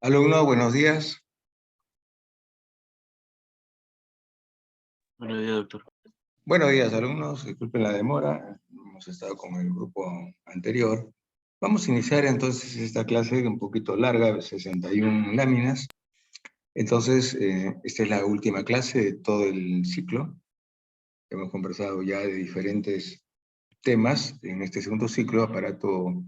Alumno, buenos días. Buenos días, doctor. Buenos días, alumnos. Disculpen la demora. Hemos estado con el grupo anterior. Vamos a iniciar entonces esta clase un poquito larga, de 61 láminas. Entonces, esta es la última clase de todo el ciclo. Hemos conversado ya de diferentes temas en este segundo ciclo: aparato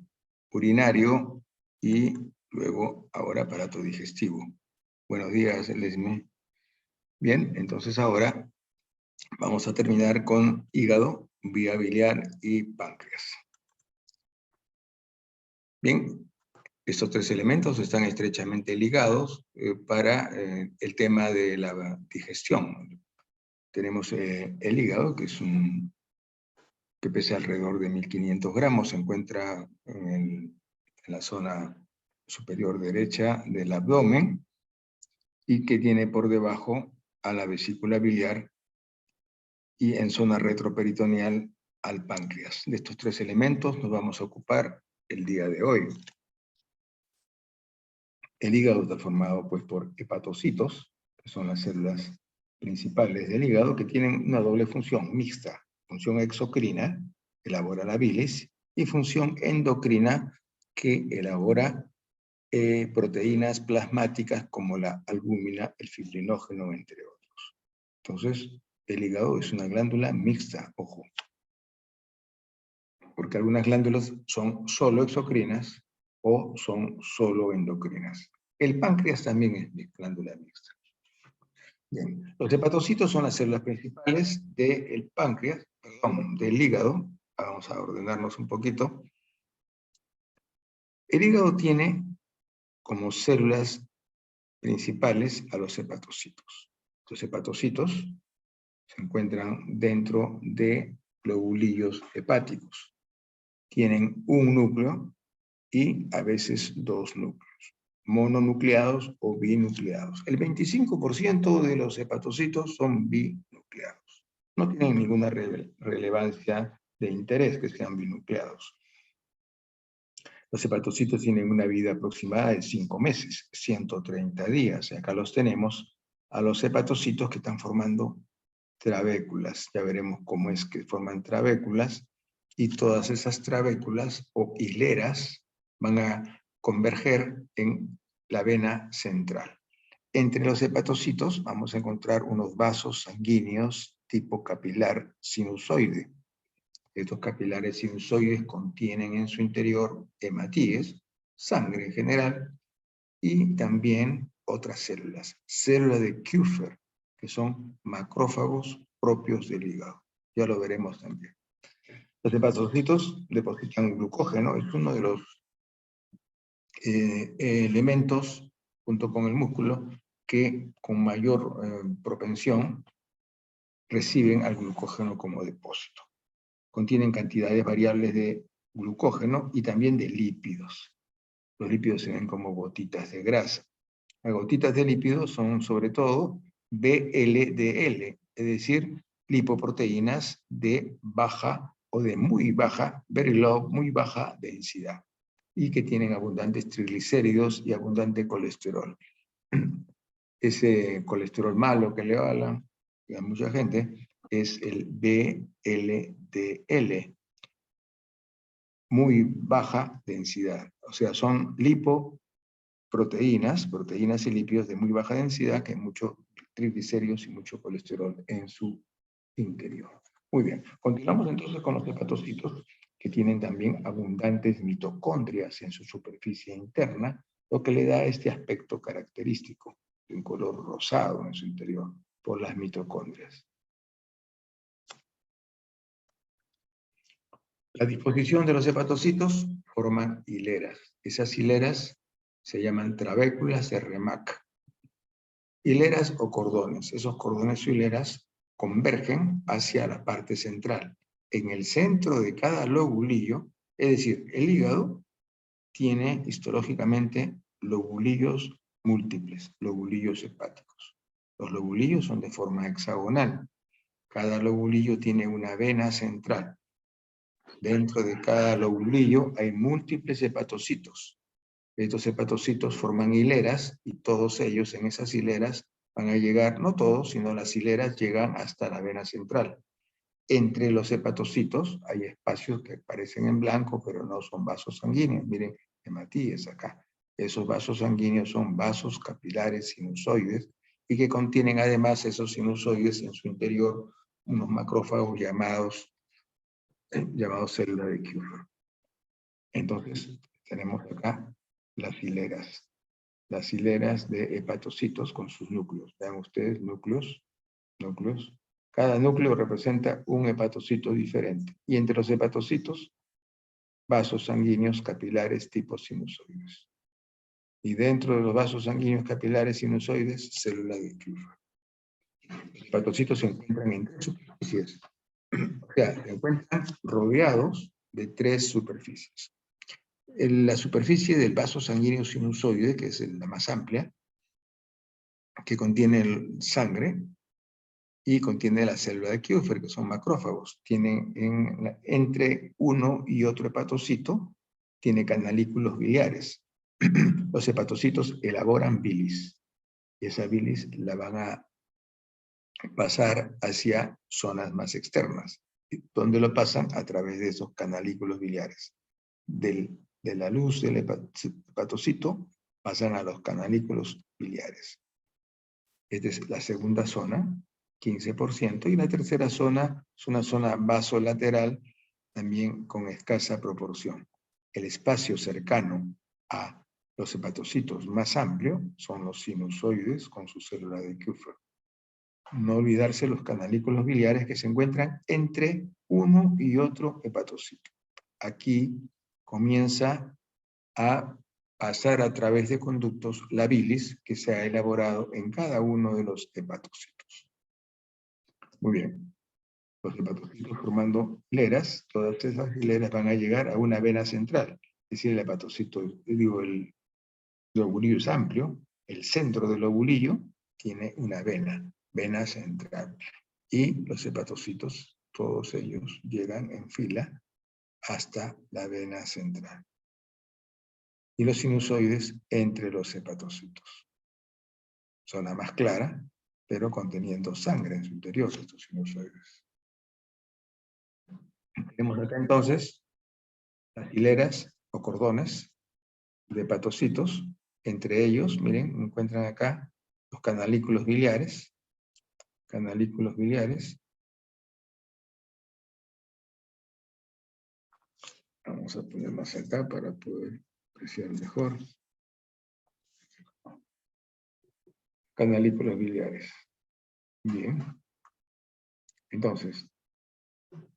urinario y luego ahora aparato digestivo. Buenos días, Lesme. Bien, entonces ahora vamos a terminar con hígado, vía biliar y páncreas. Bien, estos tres elementos están estrechamente ligados para el tema de la digestión. Tenemos el hígado, que pesa alrededor de 1500 gramos, se encuentra en la zona superior derecha del abdomen y que tiene por debajo a la vesícula biliar y en zona retroperitoneal al páncreas. De estos tres elementos nos vamos a ocupar el día de hoy. El hígado está formado pues por hepatocitos, que son las células principales del hígado, que tienen una doble función mixta: función exocrina, elabora la bilis, y función endocrina, que elabora proteínas plasmáticas como la albúmina, el fibrinógeno, entre otros. Entonces, el hígado es una glándula mixta, ojo, porque algunas glándulas son solo exocrinas o son solo endocrinas. El páncreas también es glándula mixta. Bien. Los hepatocitos son las células principales del páncreas, perdón, del hígado. Vamos a ordenarnos un poquito. El hígado tiene como células principales a los hepatocitos. Los hepatocitos se encuentran dentro de globulillos hepáticos. Tienen un núcleo y a veces dos núcleos, mononucleados o binucleados. El 25% de los hepatocitos son binucleados. No tienen ninguna relevancia de interés que sean binucleados. Los hepatocitos tienen una vida aproximada de 5 meses, 130 días. Y acá los tenemos a los hepatocitos que están formando trabéculas. Ya veremos cómo es que forman trabéculas, y todas esas trabéculas o hileras van a converger en la vena central. Entre los hepatocitos vamos a encontrar unos vasos sanguíneos tipo capilar sinusoide. Estos capilares sinusoides contienen en su interior hematíes, sangre en general, y también otras células de Kupffer, que son macrófagos propios del hígado. Ya lo veremos también. Los hepatocitos depositan glucógeno, es uno de los elementos, junto con el músculo, que con mayor propensión reciben al glucógeno como depósito. Contienen cantidades variables de glucógeno y también de lípidos. Los lípidos se ven como gotitas de grasa. Las gotitas de lípidos son sobre todo VLDL, es decir, lipoproteínas de baja o de muy baja, very low, muy baja densidad, y que tienen abundantes triglicéridos y abundante colesterol. Ese colesterol malo que le hablan a mucha gente es el VLDL, muy baja densidad. O sea, son lipoproteínas, proteínas y lípidos de muy baja densidad, que hay muchos triglicéridos y mucho colesterol en su interior. Muy bien, continuamos entonces con los hepatocitos, que tienen también abundantes mitocondrias en su superficie interna, lo que le da este aspecto característico de un color rosado en su interior por las mitocondrias. La disposición de los hepatocitos forman hileras. Esas hileras se llaman trabéculas de Remack. Hileras o cordones. Esos cordones o hileras convergen hacia la parte central. En el centro de cada lobulillo, es decir, el hígado tiene histológicamente lobulillos múltiples, lobulillos hepáticos. Los lobulillos son de forma hexagonal. Cada lobulillo tiene una vena central. Dentro de cada lobulillo hay múltiples hepatocitos. Estos hepatocitos forman hileras y todos ellos en esas hileras van a llegar, no todos, sino las hileras llegan hasta la vena central. Entre los hepatocitos hay espacios que aparecen en blanco, pero no son vasos sanguíneos. Miren, hematíes acá. Esos vasos sanguíneos son vasos capilares sinusoides y que contienen además esos sinusoides en su interior unos macrófagos llamados células de Kupffer. Entonces, tenemos acá las hileras de hepatocitos con sus núcleos. Vean ustedes, núcleos. Cada núcleo representa un hepatocito diferente. Y entre los hepatocitos, vasos sanguíneos capilares tipo sinusoides. Y dentro de los vasos sanguíneos capilares sinusoides, células de Kupffer. Los hepatocitos se encuentran en tres superficies. O sea, se encuentran rodeados de tres superficies. La superficie del vaso sanguíneo sinusoide, que es la más amplia, que contiene sangre, y contiene la célula de Kupffer, que son macrófagos. Tienen entre uno y otro hepatocito, tiene canalículos biliares. Los hepatocitos elaboran bilis, y esa bilis la van a pasar hacia zonas más externas, donde lo pasan a través de esos canalículos biliares. De la luz del hepatocito pasan a los canalículos biliares. Esta es la segunda zona, 15%, y la tercera zona es una zona vasolateral, también con escasa proporción. El espacio cercano a los hepatocitos más amplio son los sinusoides con su célula de Kupffer. No olvidarse los canalículos biliares que se encuentran entre uno y otro hepatocito. Aquí comienza a pasar a través de conductos la bilis que se ha elaborado en cada uno de los hepatocitos. Muy bien. Los hepatocitos formando hileras, todas esas hileras van a llegar a una vena central. Es decir, el hepatocito, el lobulillo es amplio, el centro del lobulillo tiene una vena central. Y los hepatocitos, todos ellos, llegan en fila hasta la vena central. Y los sinusoides entre los hepatocitos. Zona más clara, pero conteniendo sangre en su interior, estos sinusoides. Tenemos acá entonces las hileras o cordones de hepatocitos. Entre ellos, miren, encuentran acá los canalículos biliares. Canalículos biliares. Vamos a poner más acá para poder apreciar mejor. Canalículos biliares. Bien. Entonces,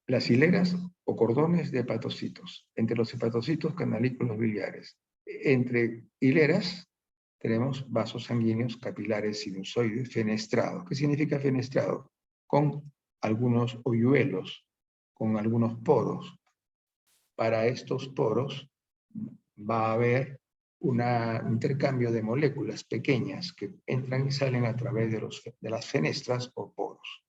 las hileras o cordones de hepatocitos. Entre los hepatocitos, canalículos biliares. Entre hileras tenemos vasos sanguíneos capilares sinusoides fenestrados. ¿Qué significa fenestrado? Con algunos hoyuelos, con algunos poros. Para estos poros va a haber un intercambio de moléculas pequeñas que entran y salen a través de las fenestras o poros.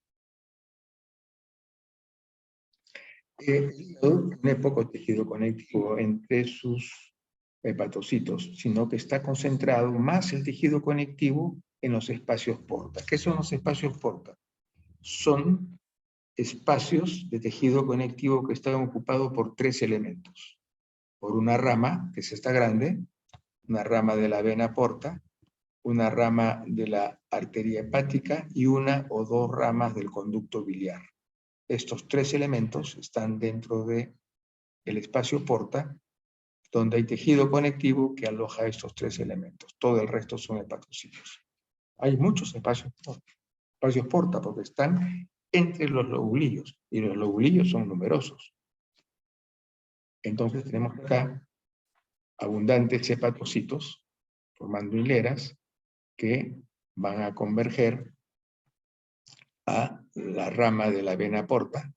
El hígado tiene poco tejido conectivo entre sus hepatocitos, sino que está concentrado más el tejido conectivo en los espacios porta. ¿Qué son los espacios porta? Son espacios de tejido conectivo que están ocupados por tres elementos. Por una rama, que es esta grande, una rama de la vena porta, una rama de la arteria hepática y una o dos ramas del conducto biliar. Estos tres elementos están dentro del espacio porta, donde hay tejido conectivo que aloja estos tres elementos. Todo el resto son hepatocitos. Hay muchos espacios porta porque están entre los lobulillos, y los lobulillos son numerosos. Entonces tenemos acá abundantes hepatocitos formando hileras que van a converger a la rama de la vena porta.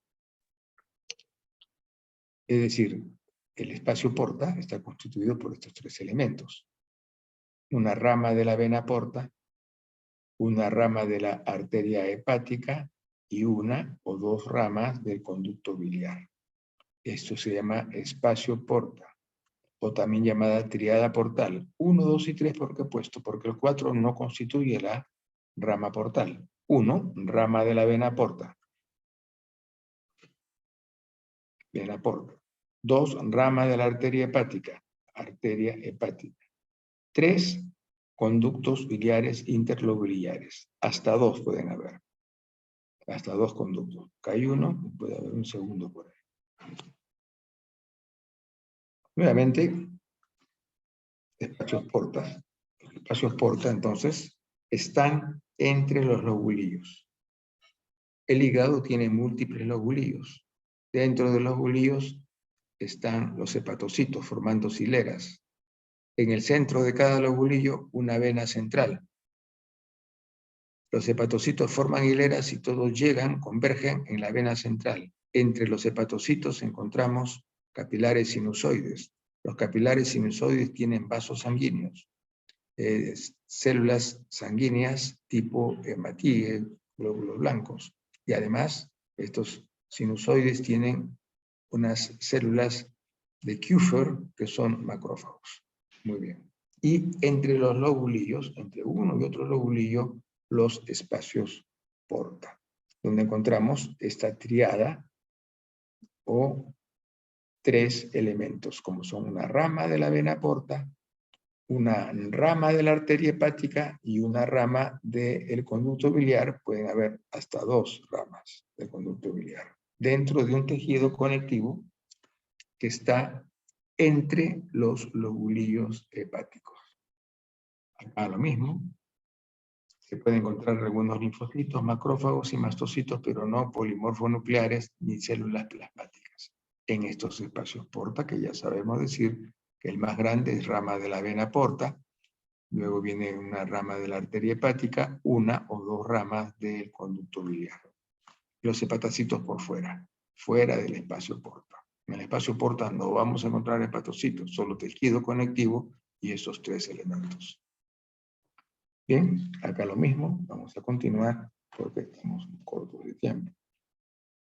Es decir, el espacio porta está constituido por estos tres elementos. Una rama de la vena porta, una rama de la arteria hepática y una o dos ramas del conducto biliar. Esto se llama espacio porta. o también llamada triada portal. 1, 2 y 3, ¿por qué he puesto? Porque el 4 no constituye la rama portal. 1, rama de la vena porta. Vena porta. 2, rama de la arteria hepática. Arteria hepática. 3, conductos biliares interlobuliares. Hasta 2 pueden haber. Hasta 2 conductos. Acá hay uno, puede haber un segundo por ahí. Nuevamente, espacios portas. Los espacios porta, entonces, están entre los lobulillos. El hígado tiene múltiples lobulillos. Dentro de los lobulillos están los hepatocitos formando hileras. En el centro de cada lobulillo, una vena central. Los hepatocitos forman hileras y todos llegan, convergen en la vena central. Entre los hepatocitos encontramos capilares sinusoides. Los capilares sinusoides tienen vasos sanguíneos, células sanguíneas tipo hematíes, glóbulos blancos. Y además, estos sinusoides tienen unas células de Kupffer que son macrófagos. Muy bien. Y entre los lobulillos, entre uno y otro lobulillo, los espacios porta, donde encontramos esta triada o 3 elementos, como son una rama de la vena porta, una rama de la arteria hepática y una rama del conducto biliar. Pueden haber hasta 2 ramas del conducto biliar, dentro de un tejido conectivo que está entre los lobulillos hepáticos. Acá lo mismo. Se pueden encontrar algunos linfocitos, macrófagos y mastocitos, pero no polimorfonucleares ni células plasmáticas en estos espacios porta, que ya sabemos decir que el más grande es rama de la vena porta, luego viene una rama de la arteria hepática, una o 2 ramas del conducto biliar. Los hepatocitos por fuera, fuera del espacio porta. En el espacio porta no vamos a encontrar hepatocitos, solo tejido conectivo y esos 3 elementos. Bien, acá lo mismo, vamos a continuar porque estamos cortos de tiempo.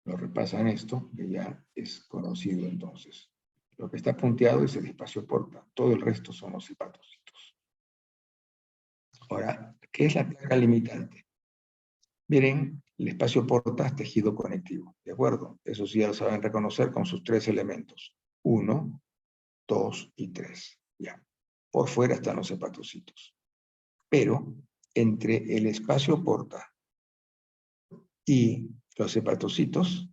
Lo repasan esto, que ya es conocido entonces. Lo que está punteado es el espacio porta, todo el resto son los hepatocitos. Ahora, ¿qué es la placa limitante? Miren, el espacio porta es tejido conectivo, ¿de acuerdo? Eso sí ya lo saben reconocer con sus 3 elementos. 1, 2 y 3. Ya. Por fuera están los hepatocitos. Pero entre el espacio porta y los hepatocitos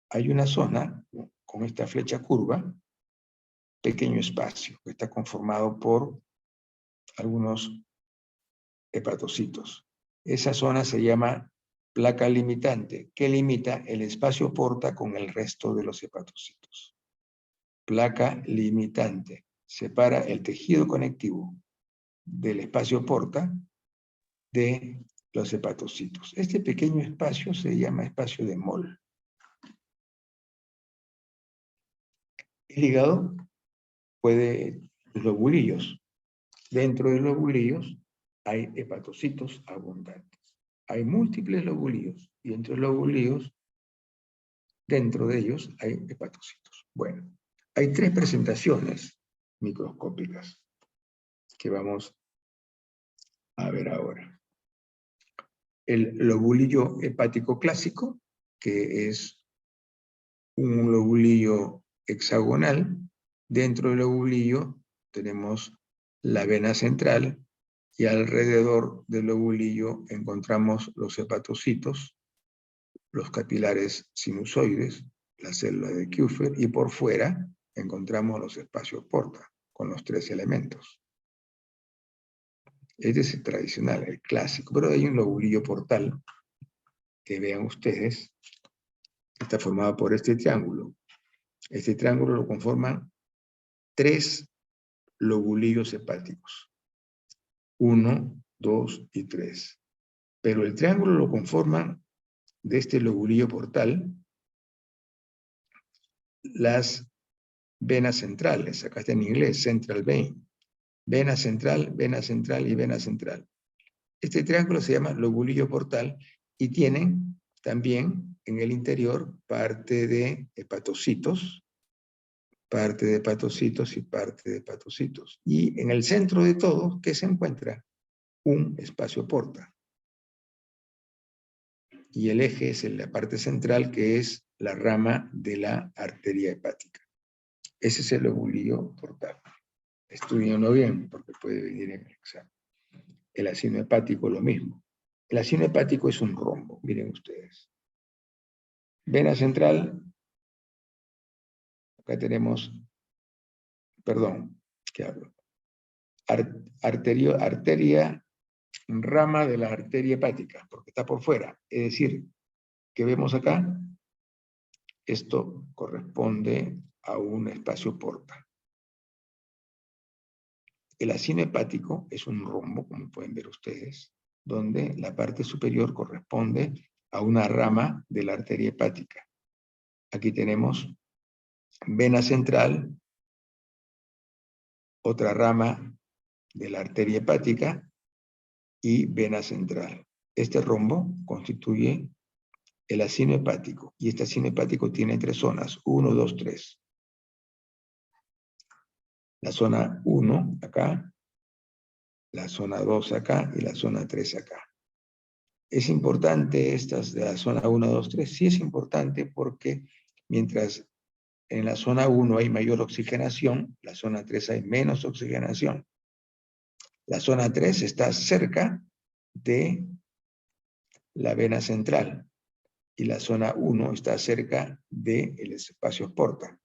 hay una zona con esta flecha curva, pequeño espacio, que está conformado por algunos hepatocitos. Esa zona se llama placa limitante, que limita el espacio porta con el resto de los hepatocitos. Placa limitante separa el tejido conectivo del espacio porta de los hepatocitos. Este pequeño espacio se llama espacio de Moll. El hígado puede, los lobulillos. Dentro de los lobulillos hay hepatocitos abundantes. Hay múltiples lobulillos y entre los lobulillos, dentro de ellos hay hepatocitos. Bueno, hay 3 presentaciones microscópicas que vamos a ver ahora. El lobulillo hepático clásico, que es un lobulillo hexagonal. Dentro del lobulillo tenemos la vena central y alrededor del lobulillo encontramos los hepatocitos, los capilares sinusoides, la célula de Kupffer, y por fuera encontramos los espacios porta, con los 3 elementos. Este es el tradicional, el clásico, pero hay un lobulillo portal, que vean ustedes, está formado por este triángulo. Este triángulo lo conforman 3 lobulillos hepáticos. 1, 2 y 3. Pero el triángulo lo conforman de este lobulillo portal las venas centrales. Acá está en inglés, central vein. Vena central y vena central. Este triángulo se llama lobulillo portal y tienen también en el interior parte de hepatocitos parte de hepatocitos y parte de hepatocitos. Y en el centro de todo, ¿qué se encuentra? Un espacio porta. Y el eje es en la parte central, que es la rama de la arteria hepática. Ese es el lobulillo portal. Estudienlo bien, porque puede venir en el examen. El acino hepático, lo mismo. El acino hepático es un rombo, miren ustedes. Vena central, acá tenemos, perdón, ¿qué hablo? Arteria, rama de la arteria hepática, porque está por fuera. Es decir, que vemos acá, esto corresponde a un espacio porta. El acino hepático es un rombo, como pueden ver ustedes, donde la parte superior corresponde a una rama de la arteria hepática. Aquí tenemos vena central, otra rama de la arteria hepática y vena central. Este rombo constituye el acino hepático, y este acino hepático tiene 3 zonas, 1, 2, 3. La zona 1 acá, la zona 2 acá y la zona 3 acá. ¿Es importante estas de la zona 1, 2, 3? Sí es importante porque mientras en la zona 1 hay mayor oxigenación, la zona 3 hay menos oxigenación. La zona 3 está cerca de la vena central y la zona 1 está cerca de los espacios porta.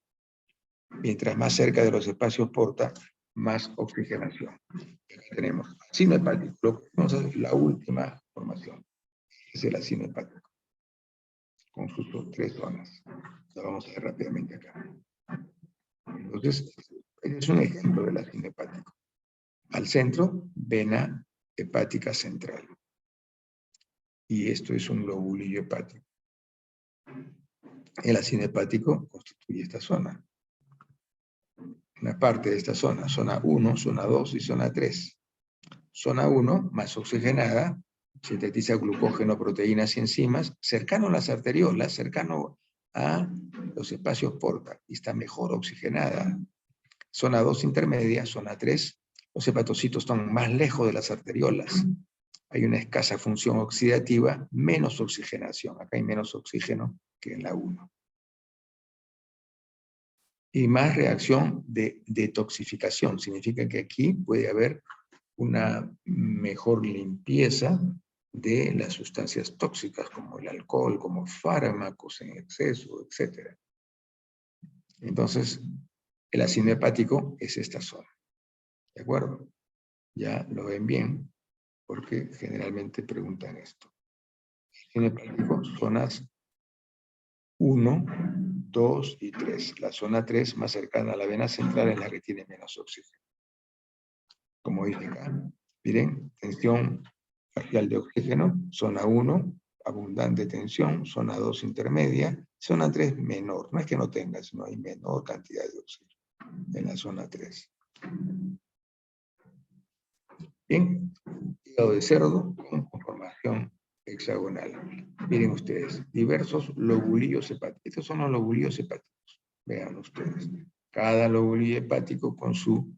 Mientras más cerca de los espacios porta, más oxigenación. Aquí tenemos acino hepático. Lo que vamos a hacer es la última formación. Es el acino hepático, con sus 3 zonas. Lo vamos a ver rápidamente acá. Entonces, es un ejemplo del acino hepático. Al centro, vena hepática central. Y esto es un lobulillo hepático. El acino hepático constituye esta zona. Una parte de esta zona, zona 1, zona 2 y zona 3. Zona 1, más oxigenada, sintetiza glucógeno, proteínas y enzimas, cercano a las arteriolas, cercano a los espacios porta, y está mejor oxigenada. Zona 2 intermedia, zona 3, los hepatocitos están más lejos de las arteriolas. Hay una escasa función oxidativa, menos oxigenación. Acá hay menos oxígeno que en la 1. Y más reacción de detoxificación. Significa que aquí puede haber una mejor limpieza de las sustancias tóxicas, como el alcohol, como fármacos en exceso, etc. Entonces, el acino hepático es esta zona. ¿De acuerdo? Ya lo ven bien, porque generalmente preguntan esto. Acino hepático, zonas 1, 2 y 3. La zona 3, más cercana a la vena central, es la que tiene menos oxígeno. Como dice acá, miren, tensión parcial de oxígeno, zona 1, abundante tensión, zona 2 intermedia, zona 3 menor. No es que no tenga, sino hay menor cantidad de oxígeno en la zona 3. Bien, hígado de cerdo con conformación hexagonal. Miren ustedes, diversos lobulillos hepáticos. Estos son los lobulillos hepáticos. Vean ustedes. Cada lobulillo hepático con su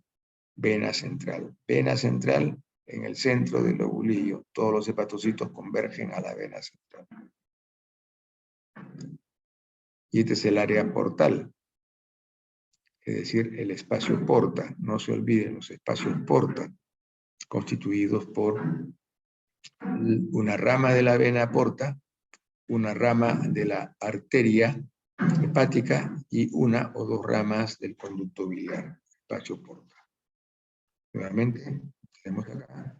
vena central. Vena central en el centro del lobulillo. Todos los hepatocitos convergen a la vena central. Y este es el área portal. Es decir, el espacio porta. No se olviden los espacios porta, constituidos por una rama de la vena porta, una rama de la arteria hepática y una o 2 ramas del conducto biliar, espacio porta. Nuevamente, tenemos acá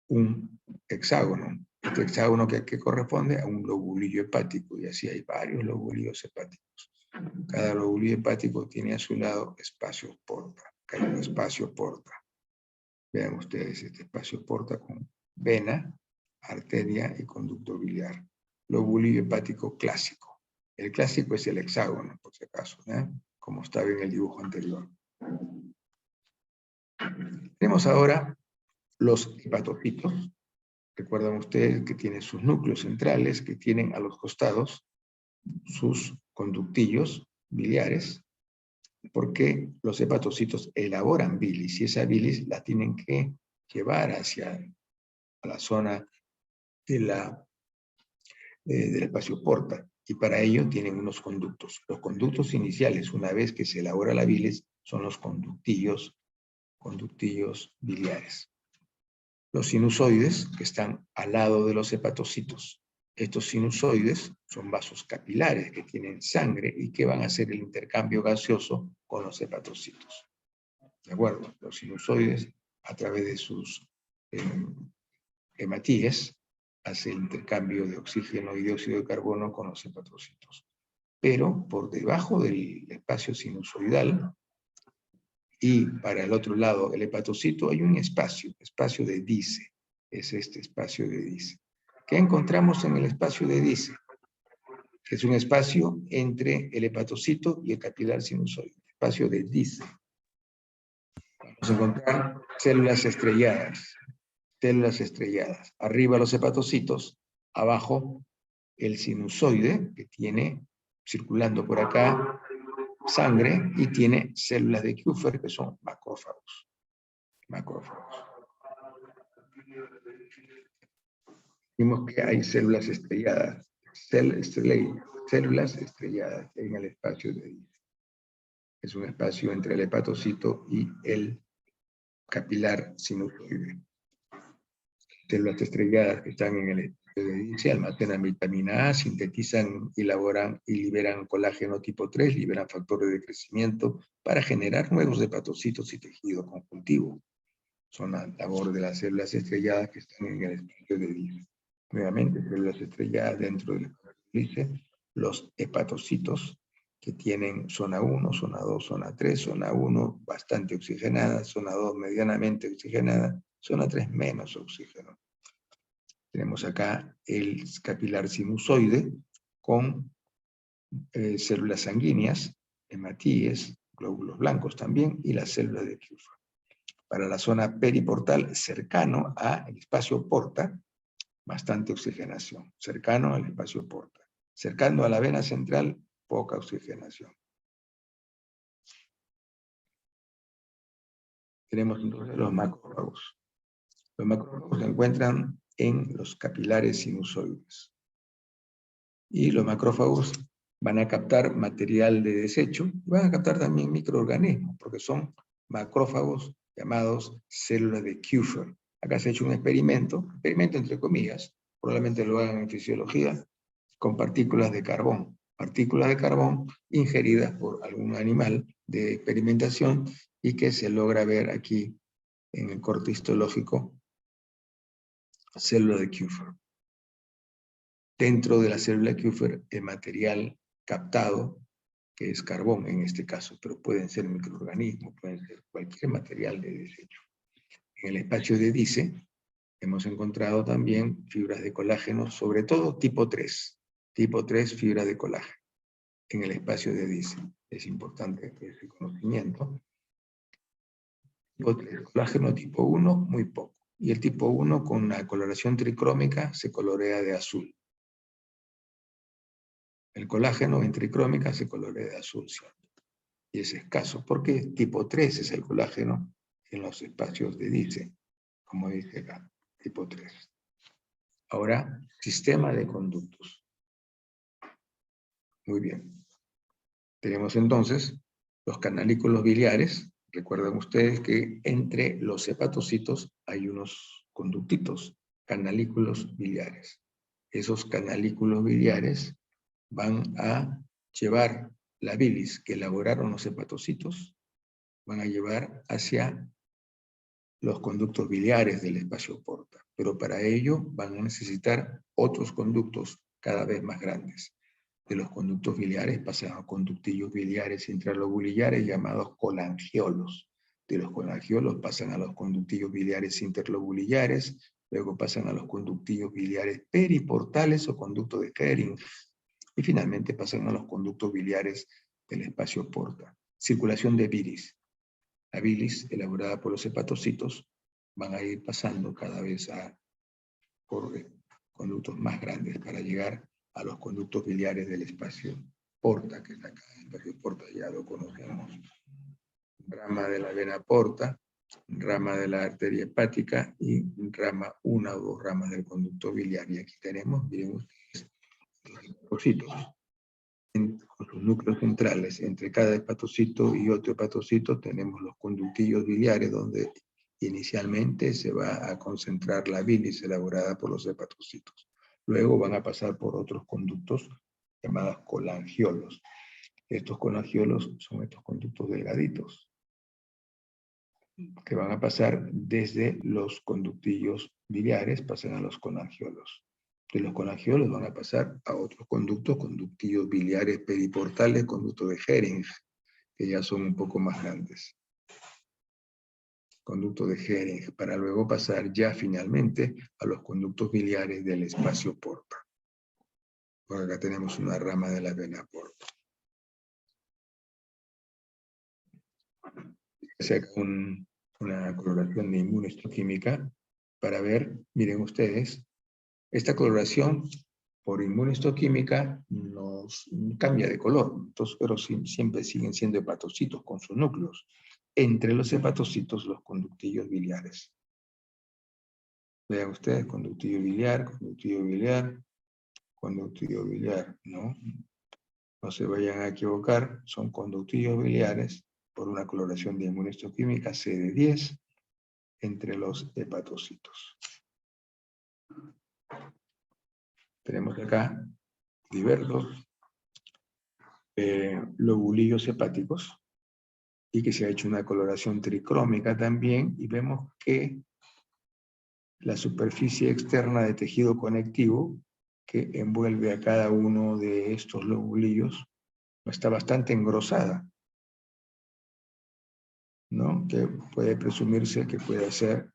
un hexágono. Este hexágono que corresponde a un lobulillo hepático, y así hay varios lobulillos hepáticos. Cada lobulillo hepático tiene a su lado espacios porta. Acá hay un espacio porta. Vean ustedes este espacio porta con vena, arteria y conducto biliar. Lobulillo hepático clásico. El clásico es el hexágono, por si acaso, ¿eh? Como estaba en el dibujo anterior. Tenemos ahora los hepatocitos. Recuerdan ustedes que tienen sus núcleos centrales, que tienen a los costados sus conductillos biliares. porque los hepatocitos elaboran bilis, y esa bilis la tienen que llevar hacia la zona del espacio porta, y para ello tienen unos conductos. Los conductos iniciales, una vez que se elabora la bilis, son los conductillos biliares. Los sinusoides, que están al lado de los hepatocitos. Estos sinusoides son vasos capilares que tienen sangre y que van a hacer el intercambio gaseoso con los hepatocitos. ¿De acuerdo? Los sinusoides, a través de sus hematíes, hace el intercambio de oxígeno y dióxido de carbono con los hepatocitos. Pero por debajo del espacio sinusoidal, y para el otro lado, el hepatocito, hay un espacio de Dice. Es este espacio de Dice. ¿Qué encontramos en el espacio de Dice? Es un espacio entre el hepatocito y el capilar sinusoide. Espacio de Dice. Vamos a encontrar células estrelladas. Células estrelladas. Arriba los hepatocitos, abajo el sinusoide, que tiene, circulando por acá, sangre, y tiene células de Kupffer, que son macrófagos. Vimos que hay células estrelladas, células estrelladas en el espacio de Dice. Es un espacio entre el hepatocito y el capilar sinusoide. Células estrelladas que están en el espacio de Dice almacenan vitamina A, sintetizan, elaboran y liberan colágeno tipo 3, liberan factores de crecimiento para generar nuevos hepatocitos y tejido conjuntivo. Son la labor de las células estrelladas que están en el espacio de Dice. Nuevamente, células estrelladas dentro del espacio de Dice, los hepatocitos, que tienen zona 1, zona 2, zona 3, zona 1 bastante oxigenada, zona 2 medianamente oxigenada, zona 3 menos oxígeno. Tenemos acá el capilar sinusoide con células sanguíneas, hematíes, glóbulos blancos también, y las células de Kupffer. Para la zona periportal, cercano al espacio porta, bastante oxigenación. Cercano al espacio porta. Cercano a la vena central, poca oxigenación. Tenemos entonces los macrófagos. Los macrófagos se encuentran en los capilares sinusoides. Y los macrófagos van a captar material de desecho, y van a captar también microorganismos, porque son macrófagos llamados células de Kupffer. Acá se ha hecho un experimento entre comillas, probablemente lo hagan en fisiología, con partículas de carbón ingeridas por algún animal de experimentación, y que se logra ver aquí en el corte histológico célula de Kupffer. Dentro de la célula de Kupffer, el material captado, que es carbón en este caso, pero pueden ser microorganismos, pueden ser cualquier material de desecho. En el espacio de Dice hemos encontrado también fibras de colágeno, sobre todo tipo 3 fibras de colágeno en el espacio de Dice. Es importante ese conocimiento. El colágeno tipo 1, muy poco. Y el tipo 1 con la coloración tricrómica se colorea de azul. El colágeno en tricrómica se colorea de azul, ¿cierto? Y es escaso, porque tipo 3 es el colágeno en los espacios de Dice, como dice acá, tipo 3. Ahora, sistema de conductos. Muy bien. Tenemos entonces los canalículos biliares. Recuerden ustedes que entre los hepatocitos hay unos conductitos, canalículos biliares. Esos canalículos biliares van a llevar la bilis que elaboraron los hepatocitos, van a llevar hacia los conductos biliares del espacio porta. Pero para ello van a necesitar otros conductos cada vez más grandes. De los conductos biliares pasan a conductillos biliares intralobulares llamados colangiolos. De los colangiolos pasan a los conductillos biliares interlobulares, luego pasan a los conductillos biliares periportales o conductos de Kering, y finalmente pasan a los conductos biliares del espacio porta. Circulación de bilis. La bilis, elaborada por los hepatocitos, van a ir pasando cada vez por conductos más grandes para llegar a los conductos biliares del espacio porta, que está acá, el espacio porta ya lo conocemos. Rama de la vena porta, rama de la arteria hepática y una o dos ramas del conducto biliar. Y aquí tenemos, miren ustedes, los hepatocitos con sus núcleos centrales. Entre cada hepatocito y otro hepatocito tenemos los conductillos biliares, donde inicialmente se va a concentrar la bilis elaborada por los hepatocitos. Luego van a pasar por otros conductos llamados colangiolos. Estos colangiolos son estos conductos delgaditos, que van a pasar desde los conductillos biliares, pasan a los colangiolos. De los colangiolos van a pasar a otros conductos, conductillos biliares periportales, conductos de Hering, que ya son un poco más grandes. Conducto de Hering, para luego pasar ya finalmente a los conductos biliares del espacio porta. Por acá tenemos una rama de la vena porta. Se hace una coloración de inmunohistoquímica para ver, miren ustedes, esta coloración por inmunohistoquímica nos cambia de color, entonces, pero siempre siguen siendo hepatocitos con sus núcleos. Entre los hepatocitos, los conductillos biliares. Vean ustedes, conductillo biliar, ¿no? No se vayan a equivocar, son conductillos biliares por una coloración de inmunohistoquímica CD10 entre los hepatocitos. Tenemos acá diversos lobulillos hepáticos y que se ha hecho una coloración tricrómica también, y vemos que la superficie externa de tejido conectivo que envuelve a cada uno de estos lobulillos está bastante engrosada, ¿no? Que puede presumirse que puede ser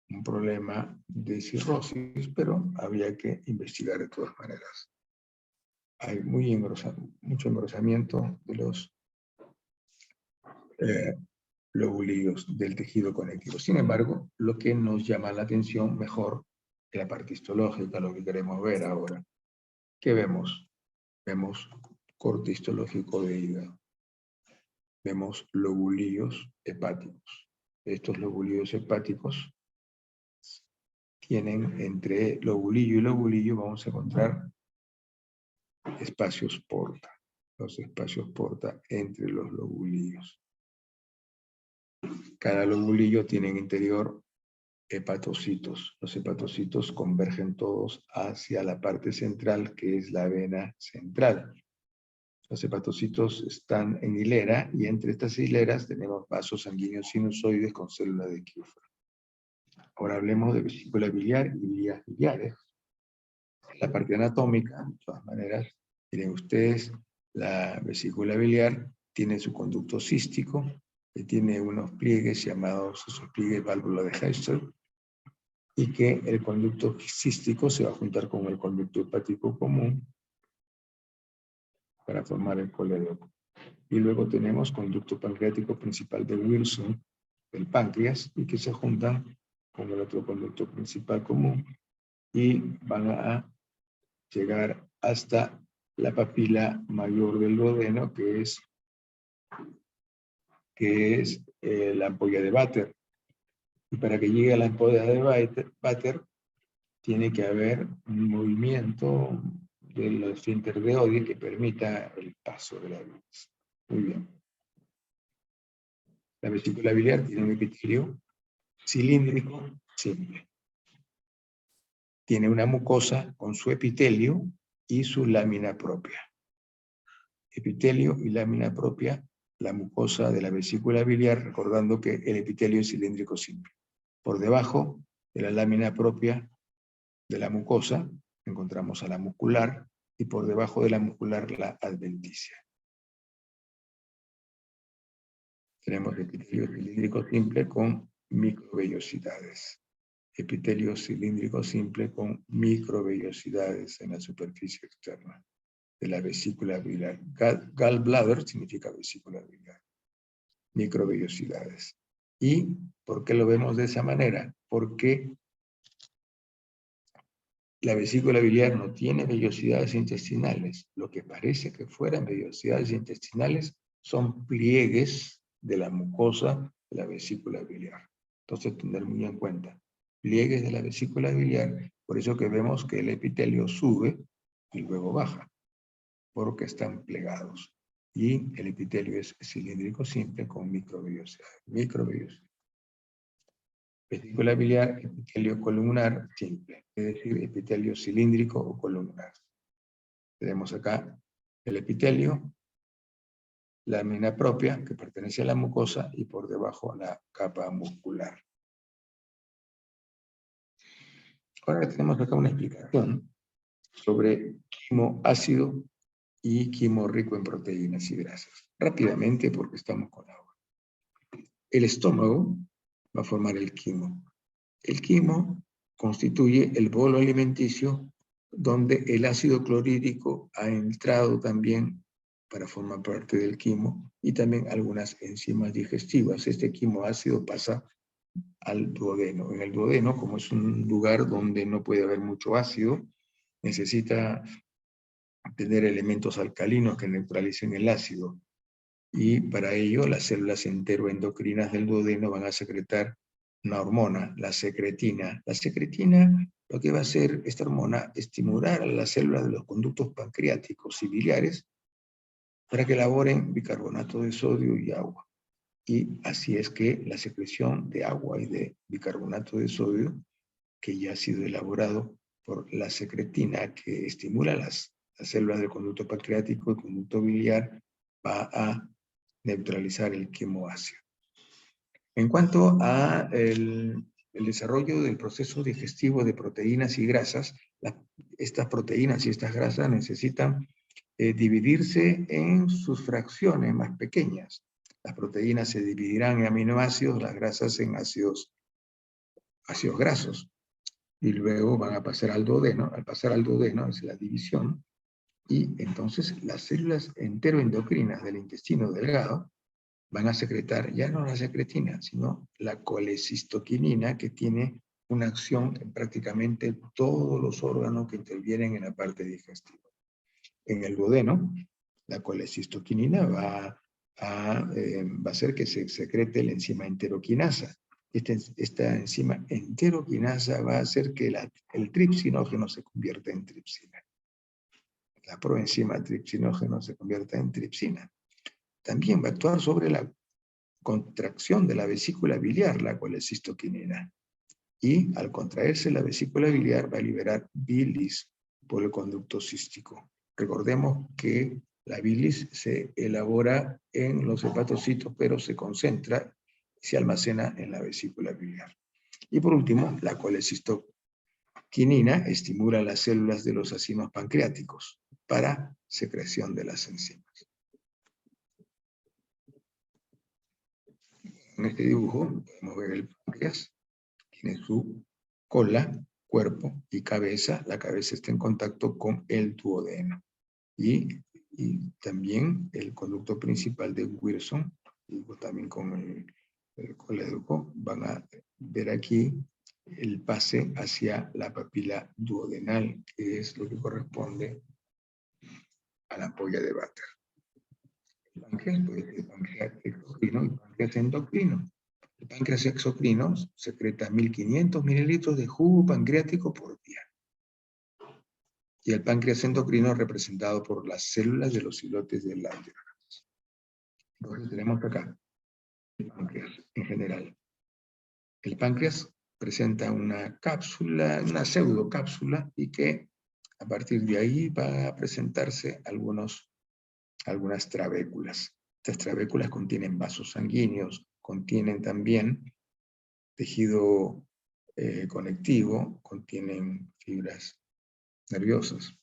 un problema de cirrosis, pero habría que investigar de todas maneras. Hay mucho engrosamiento de los lobulillos del tejido conectivo. Sin embargo, lo que nos llama la atención mejor es la parte histológica, lo que queremos ver ahora. ¿Qué vemos? Vemos corte histológico de hígado. Vemos lobulillos hepáticos. Estos lobulillos hepáticos tienen entre lobulillo y lobulillo, vamos a encontrar espacios porta. Los espacios porta entre los lobulillos. Cada lobulillo tiene en interior hepatocitos. Los hepatocitos convergen todos hacia la parte central, que es la vena central. Los hepatocitos están en hilera, y entre estas hileras tenemos vasos sanguíneos sinusoides con células de Kupffer. Ahora hablemos de vesícula biliar y vías biliares. La parte anatómica, de todas maneras, miren ustedes, la vesícula biliar tiene su conducto cístico, que tiene unos pliegues llamados, esos pliegues válvula de Hessel, y que el conducto cístico se va a juntar con el conducto hepático común para formar el colédoco. Y luego tenemos conducto pancreático principal de Wilson, del páncreas, y que se juntan con el otro conducto principal común y van a llegar hasta la papila mayor del duodeno, que es la ampolla de Vater. Y para que llegue a la ampolla de Vater, tiene que haber un movimiento del esfínter de Oddi que permita el paso de la bilis. Muy bien. La vesícula biliar tiene un epitelio cilíndrico simple. Tiene una mucosa con su epitelio y su lámina propia. Epitelio y lámina propia, la mucosa de la vesícula biliar, recordando que el epitelio es cilíndrico simple. Por debajo de la lámina propia de la mucosa encontramos a la muscular, y por debajo de la muscular la adventicia. Tenemos epitelio cilíndrico simple con microvellosidades. Epitelio cilíndrico simple con microvellosidades en la superficie externa de la vesícula biliar. Gallbladder significa vesícula biliar. Microvellosidades. ¿Y por qué lo vemos de esa manera? Porque la vesícula biliar no tiene vellosidades intestinales. Lo que parece que fueran vellosidades intestinales son pliegues de la mucosa de la vesícula biliar. Entonces, tener muy en cuenta. Pliegues de la vesícula biliar, por eso que vemos que el epitelio sube y luego baja, porque están plegados. Y el epitelio es cilíndrico simple con microvellosidades. Vesícula biliar, epitelio columnar simple, es decir, epitelio cilíndrico o columnar. Tenemos acá el epitelio, lámina propia, que pertenece a la mucosa, y por debajo la capa muscular. Ahora tenemos acá una explicación sobre quimo ácido y quimo rico en proteínas y grasas. Rápidamente, porque estamos con agua. El estómago va a formar el quimo. El quimo constituye el bolo alimenticio donde el ácido clorhídrico ha entrado también para formar parte del quimo y también algunas enzimas digestivas. Este quimo ácido pasa al duodeno. En el duodeno, como es un lugar donde no puede haber mucho ácido, necesita tener elementos alcalinos que neutralicen el ácido. Y para ello las células enteroendocrinas del duodeno van a secretar una hormona, la secretina. La secretina lo que va a hacer esta hormona, estimular a las células de los conductos pancreáticos y biliares para que elaboren bicarbonato de sodio y agua. Y así es que la secreción de agua y de bicarbonato de sodio, que ya ha sido elaborado por la secretina que estimula las células del conducto pancreático y conducto biliar, va a neutralizar el quimo ácido. En cuanto a el desarrollo del proceso digestivo de proteínas y grasas, estas proteínas y estas grasas necesitan dividirse en sus fracciones más pequeñas. Las proteínas se dividirán en aminoácidos, las grasas en ácidos grasos, y luego van a pasar al duodeno. Al pasar al duodeno es la división, y entonces las células enteroendocrinas del intestino delgado van a secretar ya no la secretina, sino la colecistoquinina, que tiene una acción en prácticamente todos los órganos que intervienen en la parte digestiva. En el duodeno, la colecistoquinina va a hacer que se secrete la enzima enteroquinasa. Esta enzima enteroquinasa va a hacer que el tripsinógeno se convierta en tripsina. La proenzima tripsinógeno se convierta en tripsina. También va a actuar sobre la contracción de la vesícula biliar, la colecistoquinina. Y al contraerse la vesícula biliar va a liberar bilis por el conducto cístico. Recordemos que la bilis se elabora en los hepatocitos, pero se concentra y se almacena en la vesícula biliar. Y por último, la colecistoquinina estimula las células de los acinos pancreáticos para secreción de las enzimas. En este dibujo podemos ver el páncreas. Tiene su cola, cuerpo y cabeza. La cabeza está en contacto con el duodeno. Y también el conducto principal de Wilson, y también con el colédoco, van a ver aquí el pase hacia la papila duodenal, que es lo que corresponde a la ampolla de Vater. El páncreas puede ser páncreas exocrino y páncreas endocrino. El páncreas exocrino secreta 1500 mililitros de jugo pancreático por día. Y el páncreas endocrino representado por las células de los islotes del lácteo. Entonces tenemos acá el páncreas en general. El páncreas presenta una cápsula, una pseudocápsula, y que a partir de ahí va a presentarse algunas trabéculas. Estas trabéculas contienen vasos sanguíneos, contienen también tejido conectivo, contienen fibras nerviosas.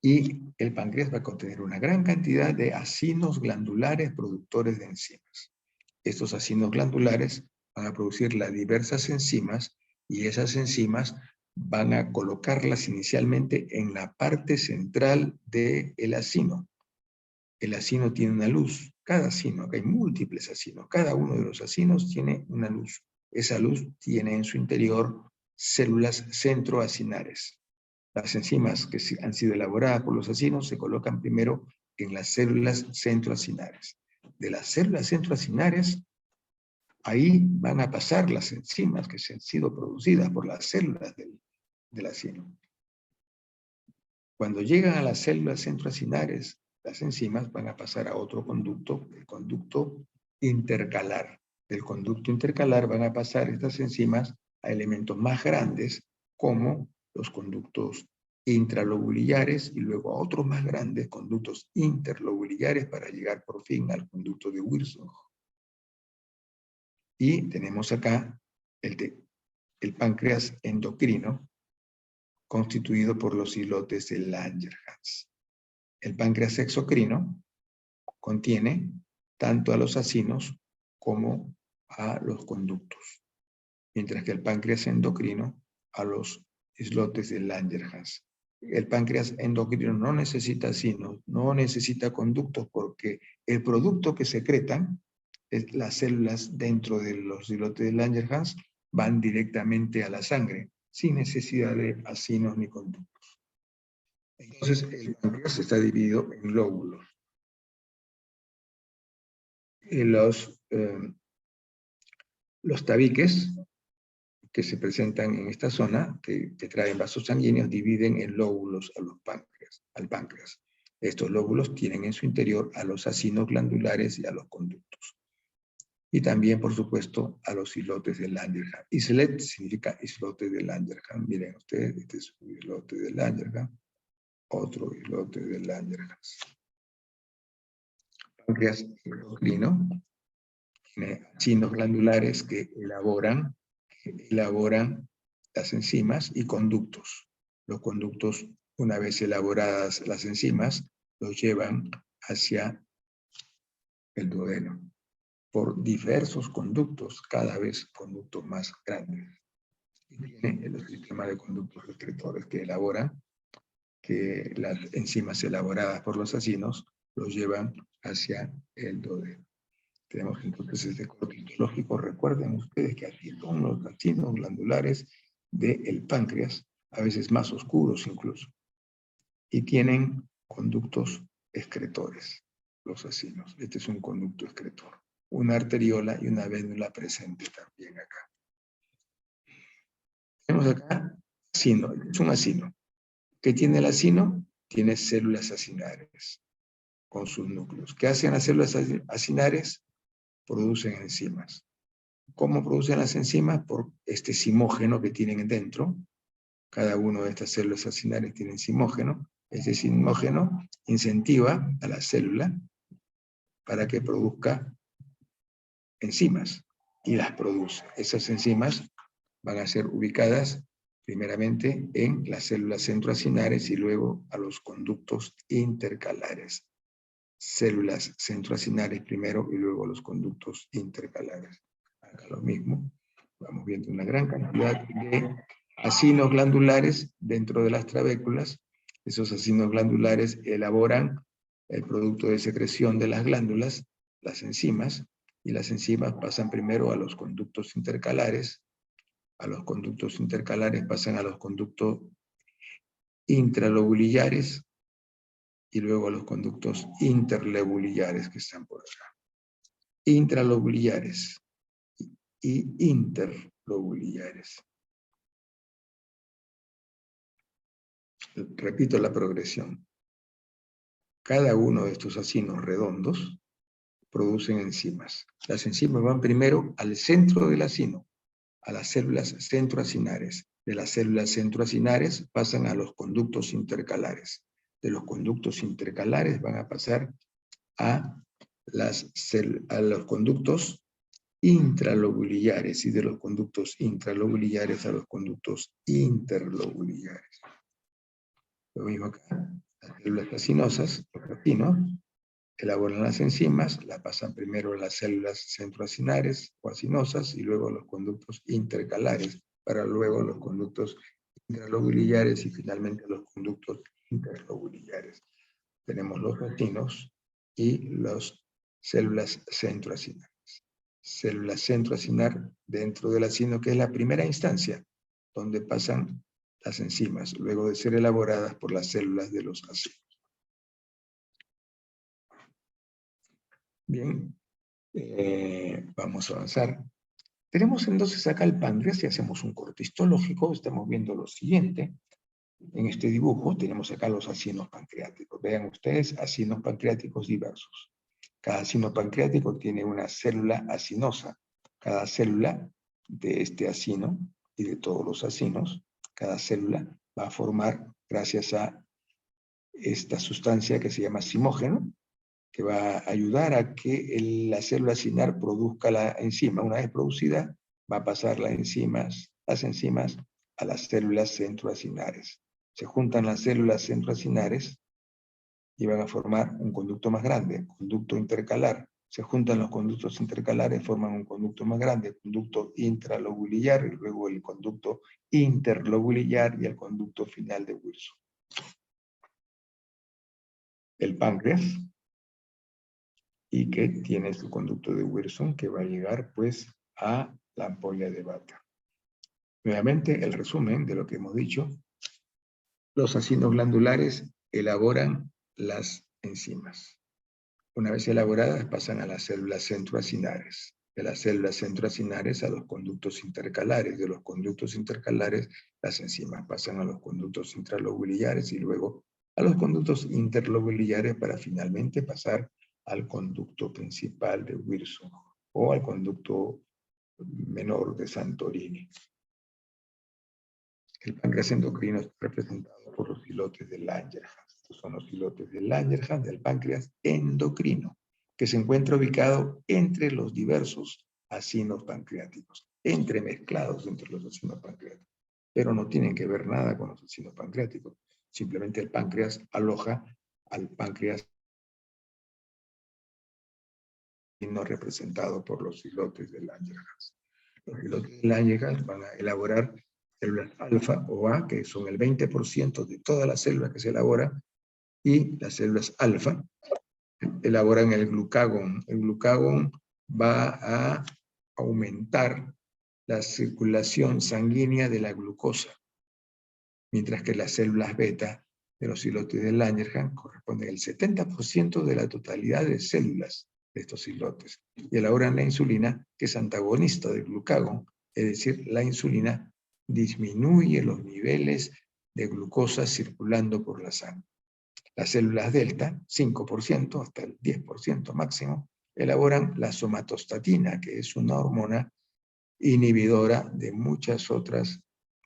Y el páncreas va a contener una gran cantidad de acinos glandulares productores de enzimas. Estos acinos glandulares van a producir las diversas enzimas, y esas enzimas van a colocarlas inicialmente en la parte central del acino. El acino tiene una luz. Cada acino, acá hay múltiples acinos, cada uno de los acinos tiene una luz. Esa luz tiene en su interior células centroacinares. Las enzimas que han sido elaboradas por los acinos se colocan primero en las células centroacinares. De las células centroacinares, ahí van a pasar las enzimas que se han sido producidas por las células del acino. Cuando llegan a las células centroacinares, las enzimas van a pasar a otro conducto, el conducto intercalar. Del conducto intercalar van a pasar estas enzimas a elementos más grandes, como los conductos intralobulillares, y luego a otros más grandes, conductos interlobulillares, para llegar por fin al conducto de Wilson. Y tenemos acá el páncreas endocrino, constituido por los islotes de Langerhans. El páncreas exocrino contiene tanto a los acinos como a los conductos, mientras que el páncreas endocrino a los islotes de Langerhans. El páncreas endocrino no necesita acinos, no necesita conductos, porque el producto que secretan, las células dentro de los islotes de Langerhans, van directamente a la sangre, sin necesidad de acinos ni conductos. Entonces, el páncreas está dividido en lóbulos. Y los tabiques que se presentan en esta zona, que traen vasos sanguíneos, dividen en lóbulos al páncreas. Estos lóbulos tienen en su interior a los acinos glandulares y a los conductos. Y también, por supuesto, a los islotes de Langerhans. Islet significa islote de Langerhans. Miren ustedes, este es un islote de Langerhans, otro islote de Langerhans. Páncreas endocrino tiene acinos glandulares que elaboran las enzimas, y conductos. Los conductos, una vez elaboradas las enzimas, los llevan hacia el duodeno por diversos conductos, cada vez conductos más grandes. Y tiene el sistema de conductos excretores que elaboran, que las enzimas elaboradas por los acinos los llevan hacia el duodeno. Tenemos entonces este corte histológico. Recuerden ustedes que aquí son los acinos glandulares del páncreas, a veces más oscuros incluso, y tienen conductos excretores, los acinos. Este es un conducto excretor. Una arteriola y una vénula presente también acá. Tenemos acá acino, es un acino. ¿Qué tiene el acino? Tiene células acinares con sus núcleos. ¿Qué hacen las células acinares? Producen enzimas. ¿Cómo producen las enzimas? Por este zimógeno que tienen dentro. Cada una de estas células acinares tiene zimógeno. Este zimógeno incentiva a la célula para que produzca enzimas, y las produce. Esas enzimas van a ser ubicadas primeramente en las células centroacinares y luego a los conductos intercalares. Células centroacinares primero y luego los conductos intercalares. Acá lo mismo, vamos viendo una gran cantidad de acinos glandulares dentro de las trabéculas. Esos acinos glandulares elaboran el producto de secreción de las glándulas, las enzimas, y las enzimas pasan primero a los conductos intercalares. A los conductos intercalares pasan a los conductos intralobulillares, y luego a los conductos interlobulillares que están por acá. Intralobulillares y interlobulillares. Repito la progresión. Cada uno de estos acinos redondos producen enzimas. Las enzimas van primero al centro del acino, a las células centroacinares. De las células centroacinares pasan a los conductos intercalares. De los conductos intercalares van a pasar a los conductos intralobulillares, y de los conductos intralobulillares a los conductos interlobulillares. Lo mismo acá, las células acinosas, los acinos, elaboran las enzimas, la pasan primero a las células centroacinares o acinosas y luego a los conductos intercalares, para luego los conductos intralobulillares y finalmente los conductos interlobulillares. Tenemos los acinos y las células centroacinares. Célula centroacinar dentro del acino, que es la primera instancia donde pasan las enzimas, luego de ser elaboradas por las células de los ácidos. Bien, vamos a avanzar. Tenemos entonces acá el páncreas, si hacemos un corte histológico, estamos viendo lo siguiente. En este dibujo tenemos acá los acinos pancreáticos. Vean ustedes, acinos pancreáticos diversos. Cada acino pancreático tiene una célula acinosa. Cada célula de este acino y de todos los acinos, cada célula va a formar, gracias a esta sustancia que se llama zimógeno, que va a ayudar a que la célula acinar produzca la enzima. Una vez producida, va a pasar las enzimas a las células centroacinares. Se juntan las células centroacinares y van a formar un conducto más grande, conducto intercalar. Se juntan los conductos intercalares, forman un conducto más grande, conducto intralobulillar, y luego el conducto interlobulillar y el conducto final de Wilson. El páncreas, y que tiene su conducto de Wilson que va a llegar pues a la ampolla de Bata. Nuevamente el resumen de lo que hemos dicho: los acinos glandulares elaboran las enzimas. Una vez elaboradas pasan a las células centroacinares, de las células centroacinares a los conductos intercalares, de los conductos intercalares las enzimas pasan a los conductos intralobulillares y luego a los conductos interlobulillares para finalmente pasar al conducto principal de Wilson o al conducto menor de Santorini. El páncreas endocrino está representado por los islotes de Langerhans. Estos son los islotes de Langerhans del páncreas endocrino, que se encuentra ubicado entre los diversos acinos pancreáticos, entremezclados entre los acinos pancreáticos, pero no tienen que ver nada con los acinos pancreáticos. Simplemente el páncreas aloja al páncreas no representado por los islotes de Langerhans. Los islotes de Langerhans van a elaborar células alfa o A, que son el 20% de todas las células que se elaboran, y las células alfa elaboran el glucagón. El glucagón va a aumentar la circulación sanguínea de la glucosa, mientras que las células beta de los islotes de Langerhans corresponden al 70% de la totalidad de células de estos islotes, y elaboran la insulina, que es antagonista del glucagón, es decir, la insulina disminuye los niveles de glucosa circulando por la sangre. Las células delta, 5% hasta el 10% máximo, elaboran la somatostatina, que es una hormona inhibidora de muchas otras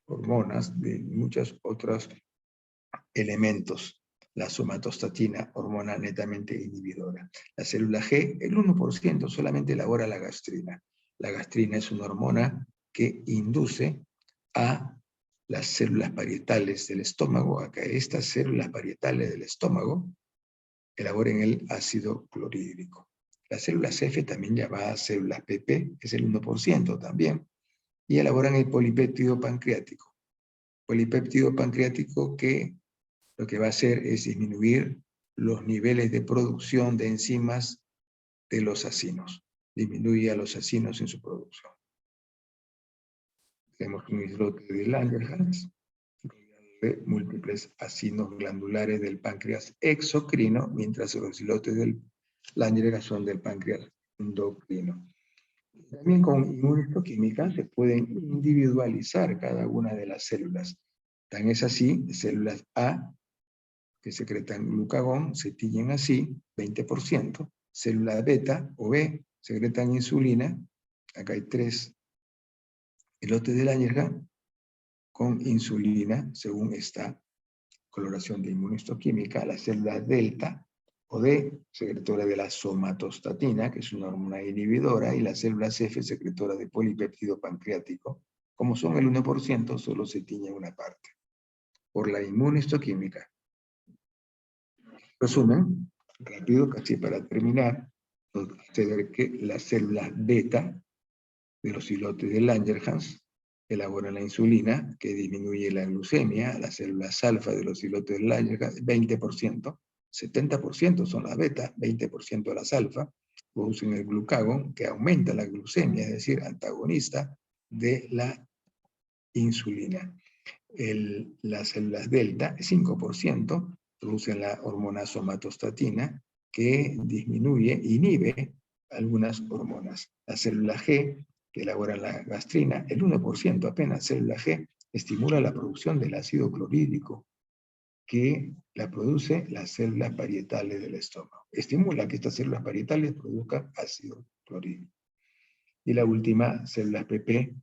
hormonas, de muchos otros elementos. La somatostatina, hormona netamente inhibidora. La célula G, el 1% solamente elabora la gastrina. La gastrina es una hormona que induce a las células parietales del estómago, a que estas células parietales del estómago elaboren el ácido clorhídrico. Las células F, también llamadas células PP, es el 1% también, y elaboran el polipéptido pancreático. Polipéptido pancreático que lo que va a hacer es disminuir los niveles de producción de enzimas de los acinos. Disminuye a los acinos en su producción. Tenemos un islote de Langerhans, de múltiples acinos glandulares del páncreas exocrino, mientras los islotes del Langerhans son del páncreas endocrino. También con inmunohistoquímica se pueden individualizar cada una de las células. Tan es así, células A, que secretan glucagón, se tiñen así, 20%. Células beta o B secretan insulina. Acá hay 3 islotes de Langerhans con insulina, según esta coloración de inmunohistoquímica. La célula delta o D, secretora de la somatostatina, que es una hormona inhibidora, y la célula F, secretora de polipéptido pancreático. Como son el 1%, solo se tiñe una parte. Por la inmunohistoquímica. Resumen, rápido, casi para terminar, se ve que las células beta de los islotes de Langerhans elaboran la insulina, que disminuye la glucemia. Las células alfa de los islotes de Langerhans, 20%, 70% son las beta, 20% las alfa, producen el glucagón, que aumenta la glucemia, es decir, antagonista de la insulina. Las células delta, 5%, producen la hormona somatostatina, que inhibe algunas hormonas. La célula G, que elabora la gastrina, el 1% apenas, célula G, estimula la producción del ácido clorhídrico, que la produce las células parietales del estómago. Estimula que estas células parietales produzcan ácido clorhídrico. Y la última, células PP,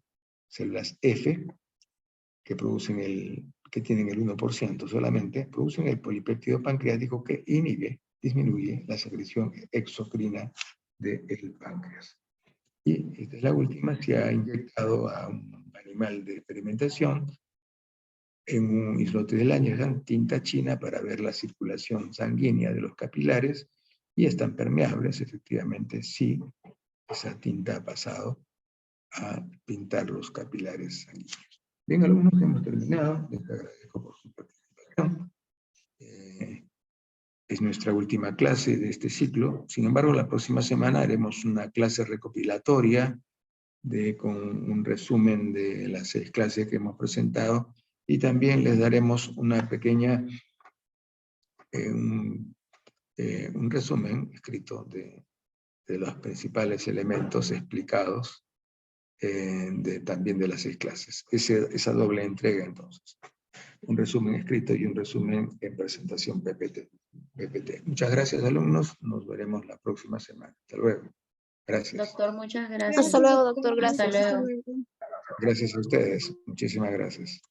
células F, que tienen el 1% solamente, producen el polipéptido pancreático que disminuye la secreción exocrina del páncreas. Y esta es la última, se ha inyectado a un animal de experimentación en un islote de Langerhans tinta china para ver la circulación sanguínea de los capilares, y están permeables. Efectivamente, sí, esa tinta ha pasado a pintar los capilares sanguíneos. Bien, alumnos, hemos terminado. Les agradezco por su participación. Es nuestra última clase de este ciclo. Sin embargo, la próxima semana haremos una clase recopilatoria con un resumen de las 6 clases que hemos presentado, y también les daremos una pequeña, un resumen escrito de los principales elementos explicados también de las 6 clases. Esa doble entrega, entonces. Un resumen escrito y un resumen en presentación PPT. Muchas gracias, alumnos. Nos veremos la próxima semana. Hasta luego. Gracias. Doctor, muchas gracias. Hasta luego, doctor. Hasta Gracias. luego. Gracias a ustedes. Muchísimas gracias.